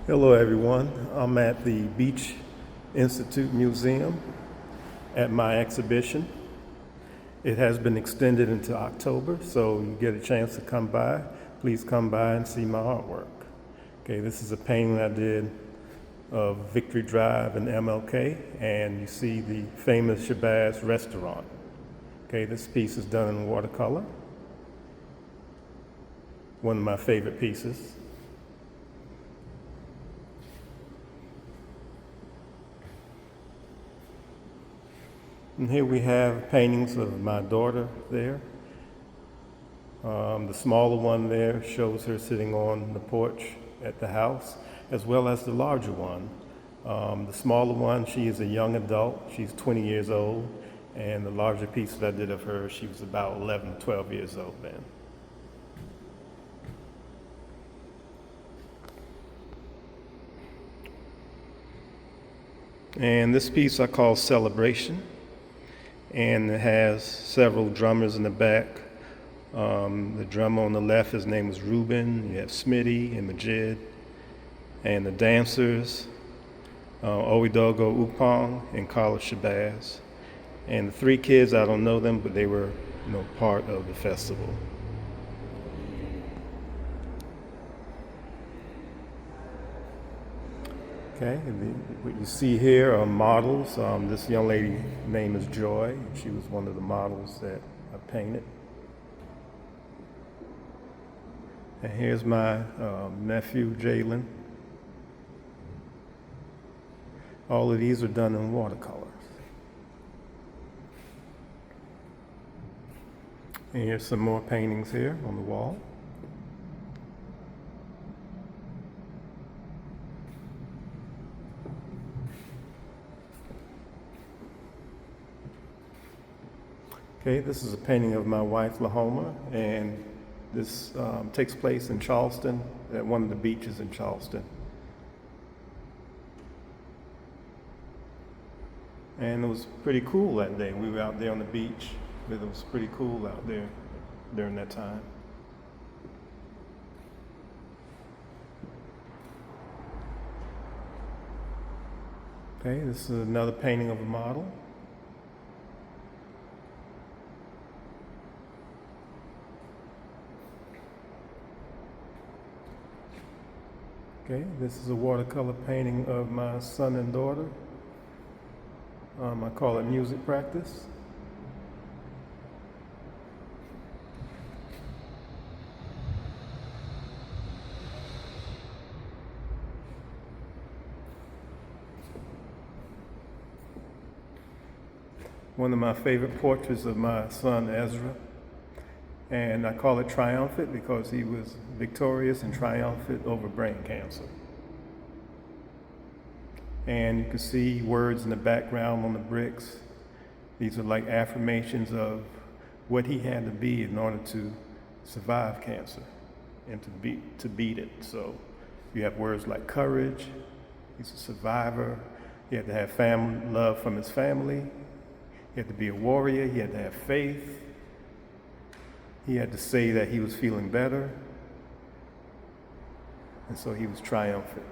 Hello everyone, I'm at the Beach Institute Museum at my exhibition. It has been extended into October, so you get a chance to come by. Please come by and see my artwork. Okay, this is a painting I did of Victory Drive and MLK, and you see the famous Shabazz restaurant. Okay, this piece is done in watercolor, one of my favorite pieces. And here we have paintings of my daughter there. The smaller one there shows her sitting on the porch at the house, as well as the larger one. The smaller one, she is a young adult. She's 20 years old. And the larger piece that I did of her, she was about 11, 12 years old then. And this piece I call Celebration. And it has several drummers in the back. The drummer on the left, his name is Ruben. You have Smitty and Majid. And the dancers, Owidogo Upong and Carlos Shabazz. And the three kids, I don't know them, but they were part of the festival. Okay, what you see here are models. This young lady name is Joy. She was one of the models that I painted. And here's my nephew, Jalen. All of these are done in watercolors. And here's some more paintings here on the wall. Okay, this is a painting of my wife, Lahoma, and this takes place in Charleston, at one of the beaches in Charleston. And it was pretty cool that day. We were out there on the beach, but it was pretty cool out there during that time. Okay, this is another painting of a model. Okay, this is a watercolor painting of my son and daughter. I call it music practice. One of my favorite portraits of my son Ezra. And I call it triumphant because he was victorious and triumphant over brain cancer. And you can see words in the background on the bricks. These are like affirmations of what he had to be in order to survive cancer and to beat it. So you have words like courage, he's a survivor, he had to have family love from his family, he had to be a warrior, he had to have faith. He had to say that he was feeling better, and so he was triumphant.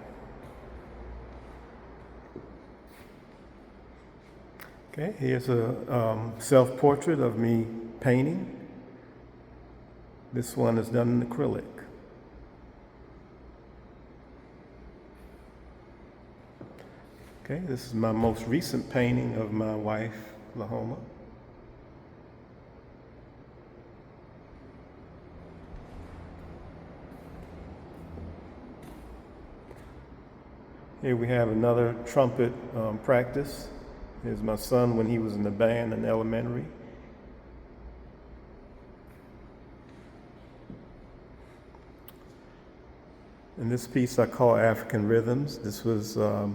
Okay, here's a self-portrait of me painting. This one is done in acrylic. Okay, this is my most recent painting of my wife, Lahoma. Here we have another trumpet practice. Here's my son when he was in the band in elementary. And this piece I call African Rhythms. This was a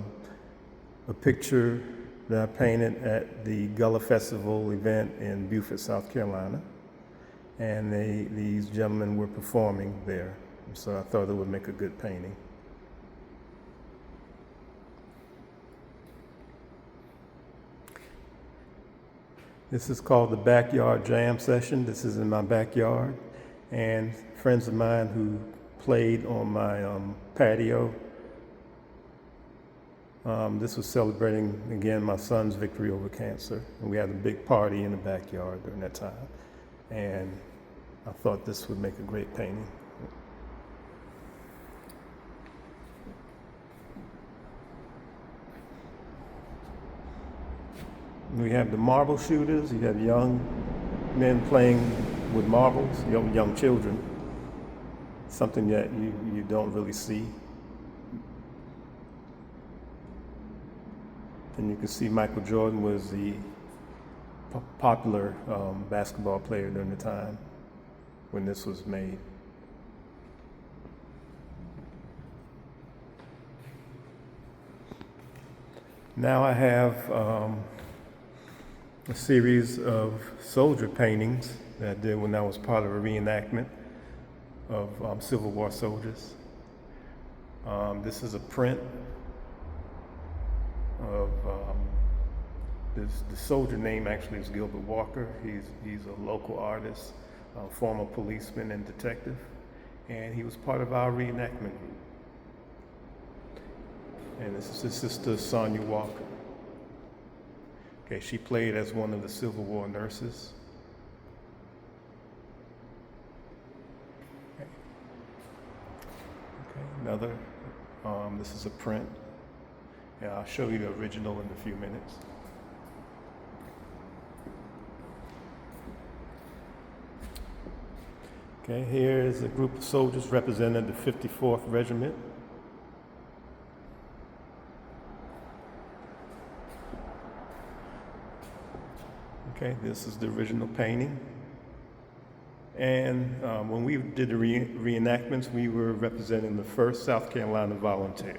picture that I painted at the Gullah Festival event in Beaufort, South Carolina. And these gentlemen were performing there. So I thought it would make a good painting. This is called the Backyard Jam Session. This is in my backyard. And friends of mine who played on my patio This was celebrating, again, my son's victory over cancer. And we had a big party in the backyard during that time. And I thought this would make a great painting. We have the marble shooters. You have young men playing with marbles, young children. Something that you don't really see. And you can see Michael Jordan was the popular basketball player during the time when this was made. Now I have a series of soldier paintings that I did when I was part of a reenactment of Civil War soldiers. This is a print of the soldier name actually is Gilbert Walker. He's a local artist, former policeman and detective, and he was part of our reenactment group. And this is his sister Sonia Walker. Okay, she played as one of the Civil War nurses. Okay, another. This is a print. And I'll show you the original in a few minutes. Okay, here is a group of soldiers representing the 54th Regiment. Okay, this is the original painting. And when we did the reenactments, we were representing the 1st South Carolina Volunteers.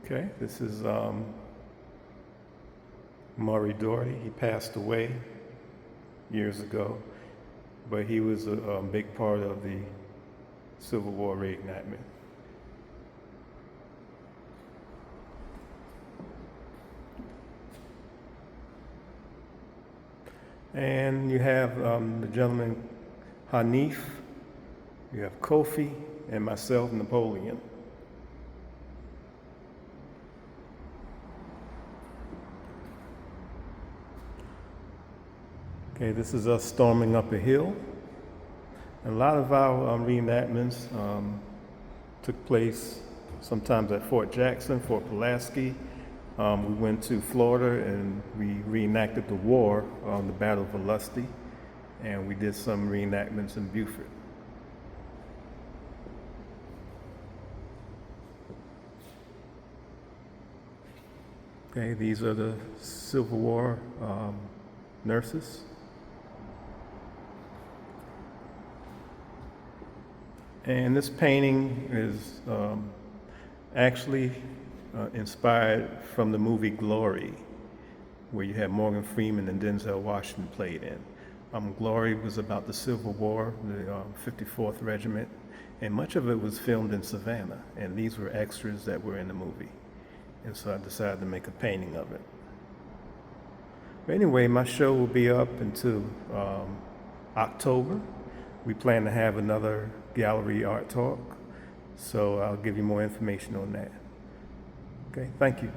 Okay, this is Murray Doherty. He passed away years ago, but he was a big part of the Civil War reenactment. And you have the gentleman Hanif, you have Kofi, and myself, Napoleon. Okay, this is us storming up a hill. And a lot of our reenactments took place sometimes at Fort Jackson, Fort Pulaski. We went to Florida and we reenacted the war, the Battle of Olustee, and we did some reenactments in Beaufort. Okay, these are the Civil War nurses. And this painting is actually inspired from the movie Glory, where you have Morgan Freeman and Denzel Washington played in. Glory was about the Civil War, the 54th Regiment, and much of it was filmed in Savannah, and these were extras that were in the movie. And so I decided to make a painting of it. But anyway, my show will be up until October. We plan to have another gallery art talk, so I'll give you more information on that. Okay, thank you.